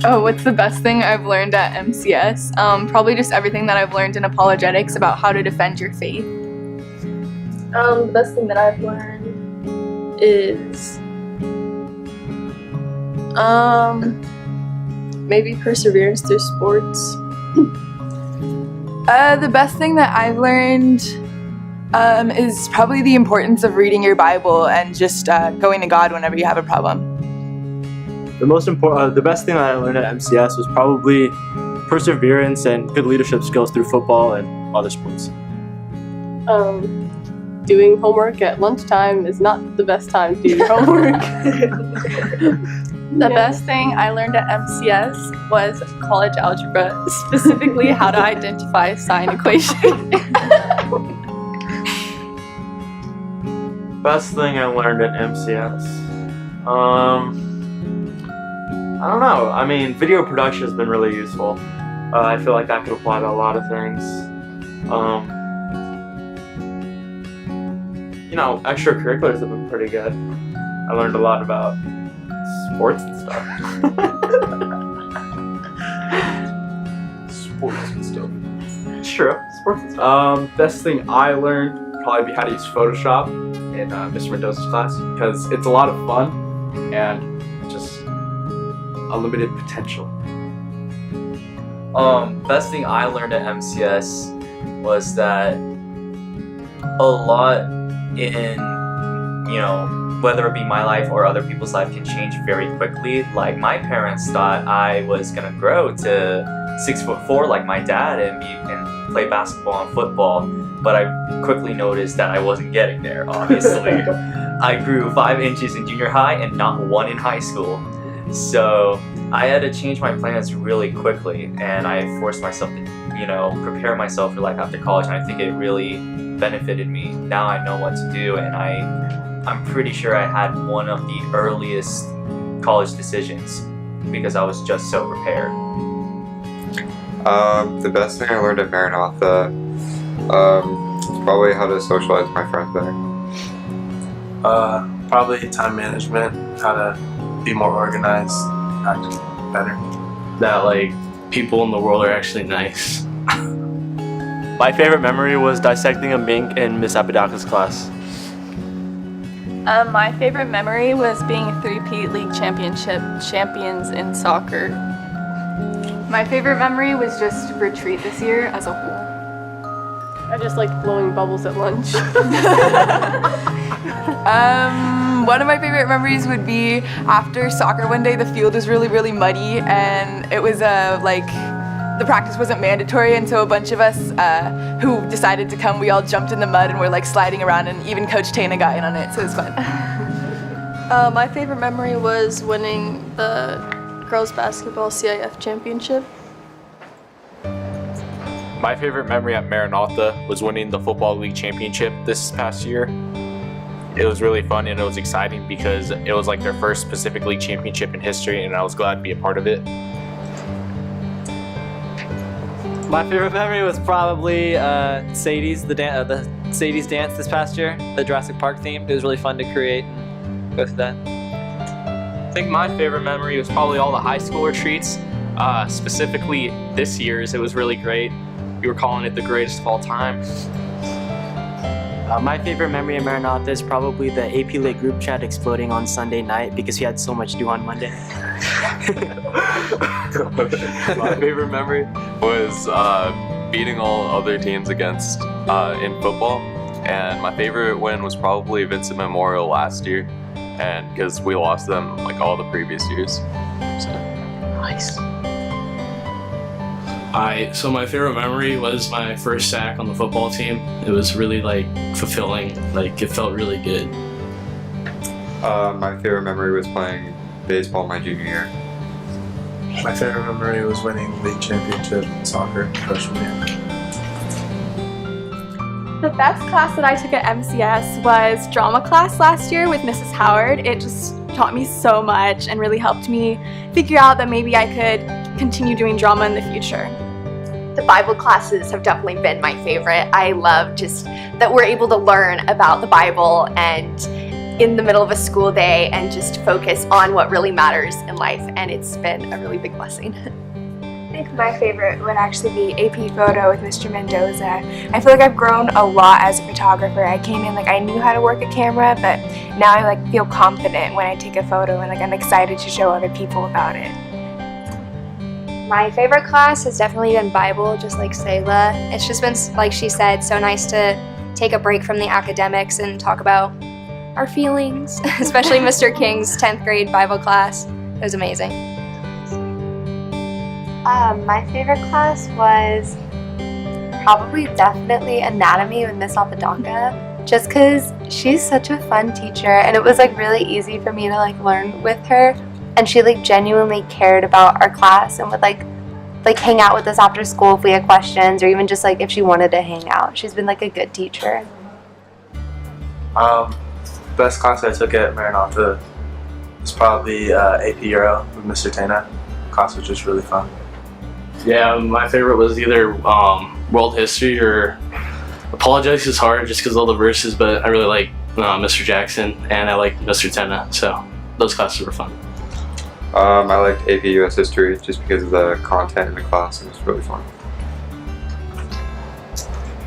Oh, what's the best thing I've learned at MCS? Probably just everything that I've learned in apologetics about how to defend your faith. The best thing that I've learned is maybe perseverance through sports. The best thing that I've learned is probably the importance of reading your Bible and just going to God whenever you have a problem. The best thing that I learned at MCS was probably perseverance and good leadership skills through football and other sports. Doing homework at lunchtime is not the best time to do your homework. The best thing I learned at MCS was college algebra, specifically how to identify a sine equation. Best thing I learned at MCS? I don't know. I mean, video production has been really useful. I feel like that could apply to a lot of things. Extracurriculars have been pretty good. I learned a lot about sports and stuff. Sports and stuff. It's true. Sports and stuff. Best thing I learned would probably be how to use Photoshop in Mr. Mendoza's class, because it's a lot of fun and just unlimited potential. Best thing I learned at MCS was that a lot in, whether it be my life or other people's life can change very quickly. Like, my parents thought I was gonna grow to 6'4" like my dad and play basketball and football, but I quickly noticed that I wasn't getting there, obviously. I grew 5 inches in junior high and not 1 in high school. So I had to change my plans really quickly, and I forced myself to, prepare myself for life after college, and I think it really benefited me. Now I know what to do, and I'm pretty sure I had one of the earliest college decisions because I was just so prepared. The best thing I learned at Maranatha is probably how to socialize with my friends better. Probably time management, how to be more organized, act better. That people in the world are actually nice. My favorite memory was dissecting a mink in Miss Apodaca's class. My favorite memory was being 3-peat league champions in soccer. My favorite memory was just retreat this year as a whole. I just liked blowing bubbles at lunch. One of my favorite memories would be after soccer one day, the field was really, really muddy, and it was the practice wasn't mandatory, and so a bunch of us who decided to come, we all jumped in the mud and were sliding around, and even Coach Tana got in on it, so it was fun. My favorite memory was winning the girls basketball CIF championship. My favorite memory at Maranatha was winning the Football League championship this past year. It was really fun and it was exciting because it was their first Pacific League championship in history, and I was glad to be a part of it. My favorite memory was probably Sadie's, the Sadie's dance this past year, the Jurassic Park theme. It was really fun to create and go through that. I think my favorite memory was probably all the high school retreats. Specifically this year's, it was really great. We were calling it the greatest of all time. My favorite memory of Maranatha is probably the AP Lit group chat exploding on Sunday night because we had so much due on Monday. My favorite memory was beating all other teams against in football, and my favorite win was probably Vincent Memorial last year, and because we lost them all the previous years. So. Nice. So my favorite memory was my first sack on the football team. It was really fulfilling. It felt really good. My favorite memory was playing baseball my junior year. My favorite memory was winning the league championship in soccer freshman year. The best class that I took at MCS was drama class last year with Mrs. Howard. It just taught me so much and really helped me figure out that maybe I could continue doing drama in the future. The Bible classes have definitely been my favorite. I love just that we're able to learn about the Bible and in the middle of a school day and just focus on what really matters in life, and it's been a really big blessing. I think my favorite would actually be AP Photo with Mr. Mendoza. I feel like I've grown a lot as a photographer. I came in like I knew how to work a camera, but now I like feel confident when I take a photo and like I'm excited to show other people about it. My favorite class has definitely been Bible, just like Sayla. It's just been, like she said, so nice to take a break from the academics and talk about our feelings, especially Mr. King's 10th grade Bible class. It was amazing. My favorite class was definitely anatomy with Miss Apodaca, just because she's such a fun teacher and it was like really easy for me to like learn with her, and she like genuinely cared about our class and would like hang out with us after school if we had questions, or even just like if she wanted to hang out. She's been like a good teacher. Best class I took at Maranatha was probably AP Euro with Mr. Tana. Class was just really fun. Yeah, my favorite was either world history or apologetics is hard just because of all the verses, but I really like Mr. Jackson and I like Mr. Tenna, so those classes were fun. I liked AP US History just because of the content in the class. It was really fun.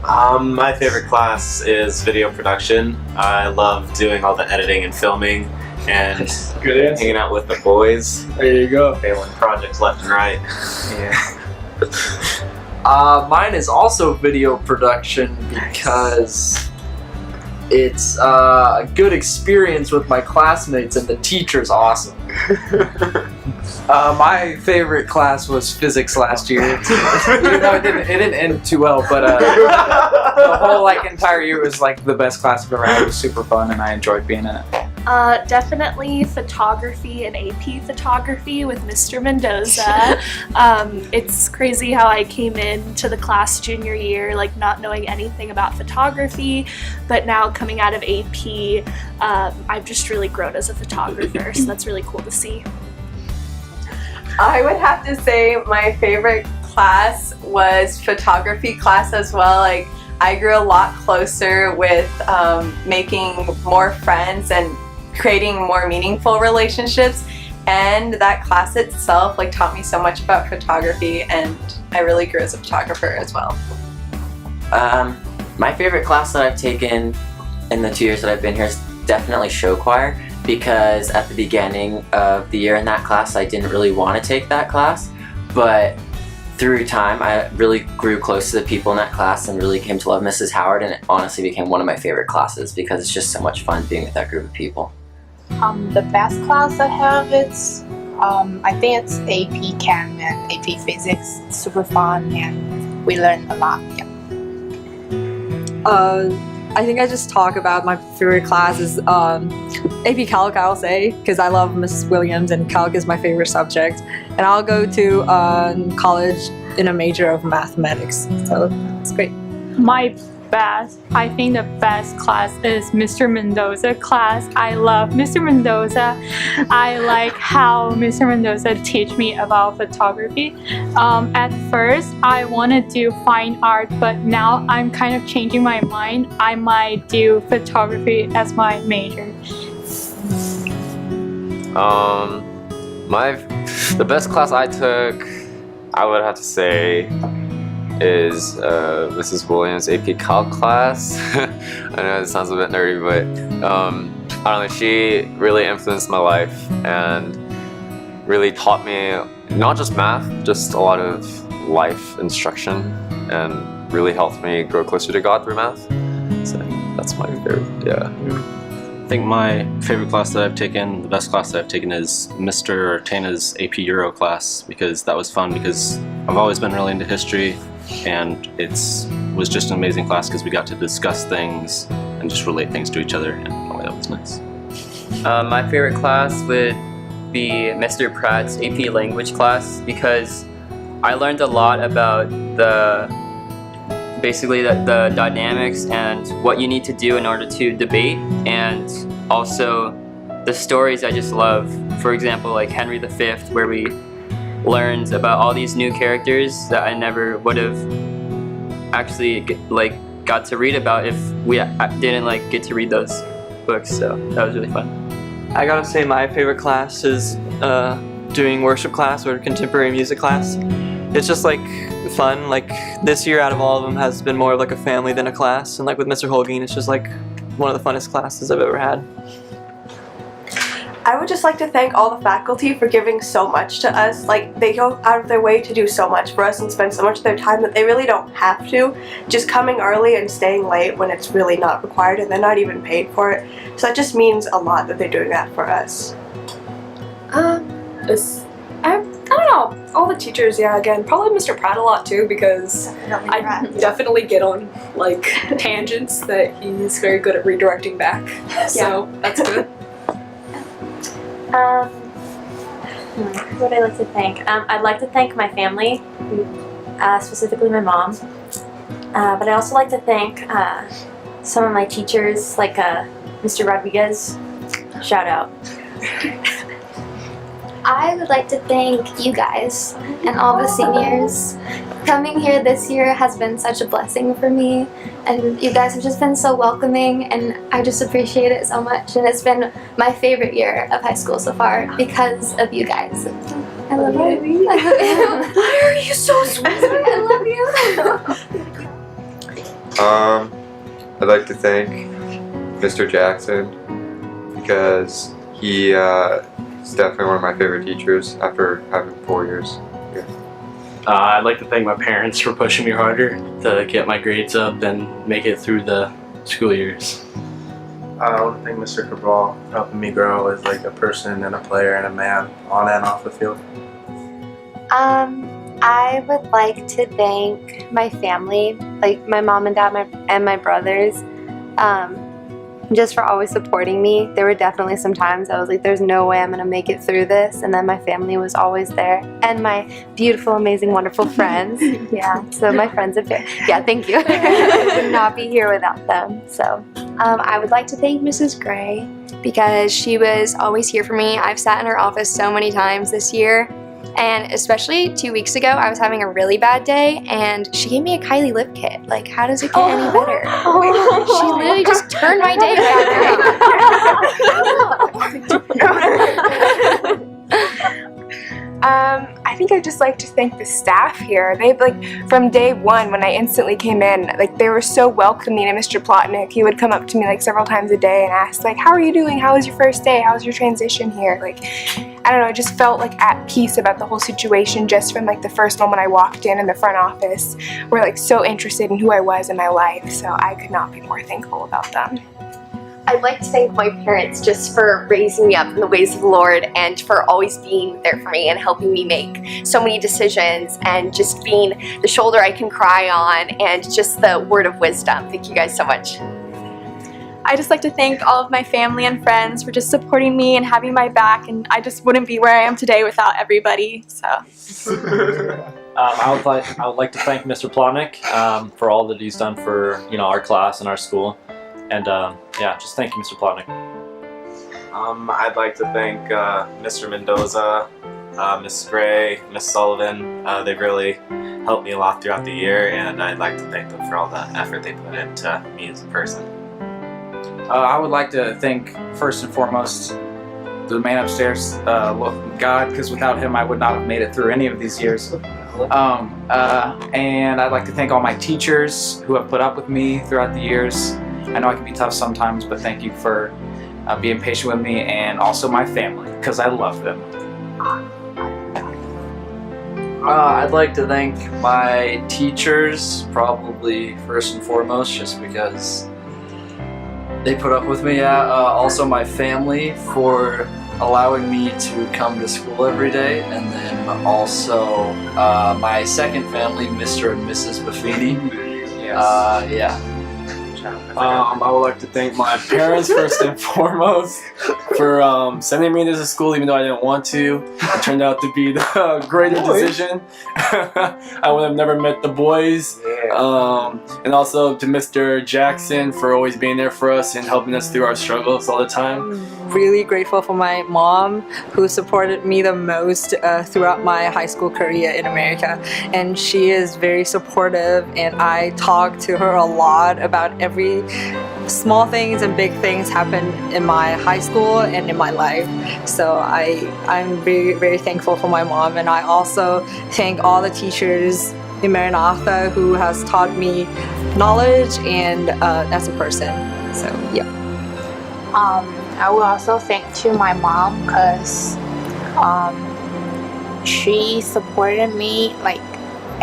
My favorite class is video production. I love doing all the editing and filming and hanging out with the boys. There you go. Failing projects left and right. Yeah. Mine is also video production because it's a good experience with my classmates and the teacher's awesome. My favorite class was physics last year. Even though it didn't end too well, but the whole entire year was the best class I've ever had. It was super fun and I enjoyed being in it. Definitely photography and AP photography with Mr. Mendoza. It's crazy how I came into the class junior year not knowing anything about photography, but now coming out of AP, I've just really grown as a photographer, so that's really cool to see. I would have to say my favorite class was photography class as well. I grew a lot closer with making more friends and creating more meaningful relationships, and that class itself taught me so much about photography, and I really grew as a photographer as well. My favorite class that I've taken in the 2 years that I've been here is definitely show choir, because at the beginning of the year in that class I didn't really want to take that class, but through time I really grew close to the people in that class and really came to love Mrs. Howard, and it honestly became one of my favorite classes because it's just so much fun being with that group of people. The best class I have is I think it's AP Chem and AP Physics. It's super fun and we learn a lot. Yeah. I think I just talk about my favorite class is AP Calc, I'll say, because I love Mrs. Williams and Calc is my favorite subject. And I'll go to college in a major of mathematics, so it's great. I think the best class is Mr. Mendoza class. I love Mr. Mendoza. I like how Mr. Mendoza teach me about photography. At first, I wanted to do fine art, but now I'm kind of changing my mind. I might do photography as my major. The best class I took, I would have to say, is Mrs. Williams' AP Calc class. I know it sounds a bit nerdy, but I don't know, she really influenced my life and really taught me not just math, just a lot of life instruction, and really helped me grow closer to God through math. So that's my favorite, yeah. I think my favorite class that I've taken, the best class that I've taken, is Mr. Tana's AP Euro class, because that was fun because I've always been really into history, and it was just an amazing class because we got to discuss things and just relate things to each other, and oh, that was nice. My favorite class would be Mr. Pratt's AP Language class, because I learned a lot about basically the dynamics and what you need to do in order to debate, and also the stories I just love. For example, like Henry V, where we learned about all these new characters that I never would have actually got to read about if we didn't get to read those. books, so that was really fun. I gotta say my favorite class is doing worship class or contemporary music class. It's just like fun. Like this year out of all of them has been more of like a family than a class, and like with Mr. Holguin it's just like one of the funnest classes I've ever had. I would just like to thank all the faculty for giving so much to us. Like, they go out of their way to do so much for us and spend so much of their time that they really don't have to. Just coming early and staying late when it's really not required, and they're not even paid for it. So that just means a lot that they're doing that for us. I don't know. All the teachers, yeah, again, probably Mr. Pratt a lot too, because I definitely get on like tangents that he's very good at redirecting back. So that's good. Who would I like to thank? I'd like to thank my family, specifically my mom. But I also like to thank some of my teachers, like Mr. Rodriguez. Shout out. I would like to thank you guys and all the seniors. Coming here this year has been such a blessing for me, and you guys have just been so welcoming, and I just appreciate it so much, and it's been my favorite year of high school so far because of you guys. I love you. I love you. Why are you so sweet? I love you. I'd like to thank Mr. Jackson because he is definitely one of my favorite teachers after having 4 years. I'd like to thank my parents for pushing me harder to get my grades up and make it through the school years. I want to thank Mr. Cabral for helping me grow as like a person and a player and a man on and off the field. I would like to thank my family, like my mom and dad and my brothers, just for always supporting me. There were definitely some times I was like, there's no way I'm gonna make it through this, and then my family was always there, and my beautiful, amazing, wonderful friends. Yeah, so my friends are there. Yeah, thank you. I would not be here without them. So I would like to thank Mrs. Gray because she was always here for me. I've sat in her office so many times this year, and especially 2 weeks ago, I was having a really bad day, and she gave me a Kylie lip kit. Like, how does it get any better? She literally just turned my day around. I think I'd just like to thank the staff here. They've like, from day one when I instantly came in, like they were so welcoming. And Mr. Plotnick, he would come up to me like several times a day and ask like, how are you doing? How was your first day? How was your transition here? Like, I don't know, I just felt like at peace about the whole situation just from like the first moment I walked in the front office. Were like so interested in who I was in my life, so I could not be more thankful about them. I'd like to thank my parents just for raising me up in the ways of the Lord and for always being there for me and helping me make so many decisions and just being the shoulder I can cry on and just the word of wisdom. Thank you guys so much. I just like to thank all of my family and friends for just supporting me and having my back, and I just wouldn't be where I am today without everybody. So. I would like to thank Mr. Plotnick for all that he's done for our class and our school. And yeah, just thank you, Mr. Plotnick. I'd like to thank Mr. Mendoza, Miss Gray, Miss Sullivan. They've really helped me a lot throughout the year, and I'd like to thank them for all the effort they put into me as a person. I would like to thank, first and foremost, the man upstairs, God, because without him I would not have made it through any of these years. And I'd like to thank all my teachers who have put up with me throughout the years. I know I can be tough sometimes, but thank you for being patient with me, and also my family, because I love them. I'd like to thank my teachers, probably first and foremost, just because they put up with me. Also my family for allowing me to come to school every day, and then also my second family, Mr. and Mrs. Buffini. Yes. Yeah. I would like to thank my parents first and foremost for sending me to school even though I didn't want to. It turned out to be the greater decision. I would have never met the boys. And also to Mr. Jackson for always being there for us and helping us through our struggles all the time. Really grateful for my mom, who supported me the most throughout my high school career in America, and she is very supportive, and I talk to her a lot about small things and big things happen in my high school and in my life. So I'm very, very thankful for my mom, and I also thank all the teachers in Maranatha who has taught me knowledge and as a person. So yeah. I will also thank to my mom because she supported me like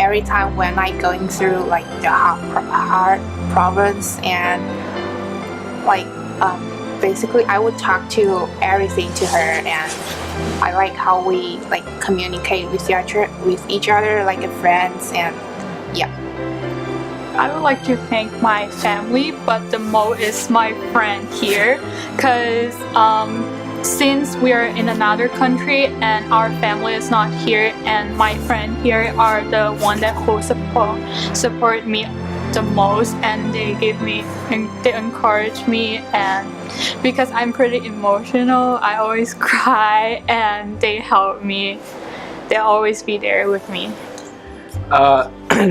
every time when I going through like the hard problems, and like basically I would talk to everything to her, and I like how we like communicate with each other like friends, and yeah. I would like to thank my family, but the most is my friend here, because since we are in another country and our family is not here, and my friend here are the one that who support me the most, and they encourage me, and because I'm pretty emotional, I always cry, and they help me. They'll always be there with me.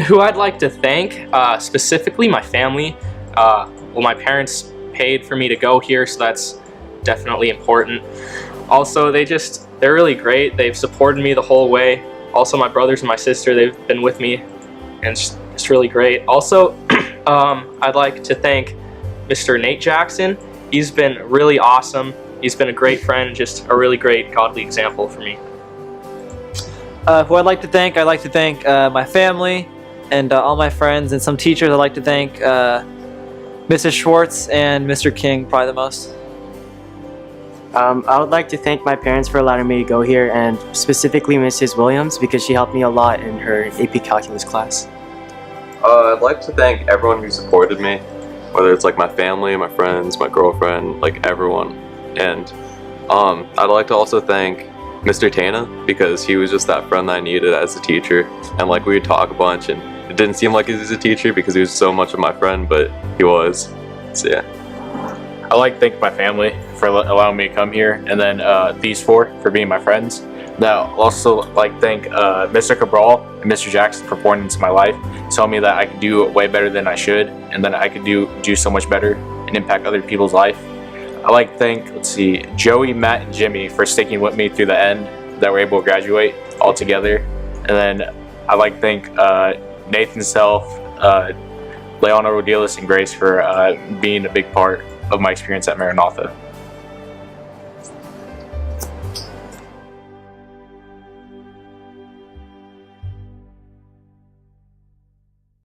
Who I'd like to thank, specifically my family. Well, my parents paid for me to go here, so that's definitely important. Also, they're really great. They've supported me the whole way. Also, my brothers and my sister, they've been with me, and it's really great. Also, I'd like to thank Mr. Nate Jackson. He's been really awesome. He's been a great friend, just a really great godly example for me. Who I'd like to thank my family and all my friends, and some teachers. I'd like to thank Mrs. Schwartz and Mr. King probably the most. I would like to thank my parents for allowing me to go here, and specifically Mrs. Williams because she helped me a lot in her AP Calculus class. I'd like to thank everyone who supported me, whether it's like my family, my friends, my girlfriend, like everyone. And I'd like to also thank Mr. Tana because he was just that friend that I needed as a teacher, and like we would talk a bunch, and it didn't seem like he was a teacher because he was so much of my friend, but he was. So yeah. I'd like to thank my family for allowing me to come here, and then these four for being my friends. Now, also like thank Mr. Cabral and Mr. Jackson for pouring into my life, telling me that I could do way better than I should, and that I could do so much better and impact other people's life. I like to thank, Joey, Matt, and Jimmy for sticking with me through the end, that we're able to graduate all together. And then I like to thank Nathan Self, Leona Rodilis, and Grace for being a big part of my experience at Maranatha.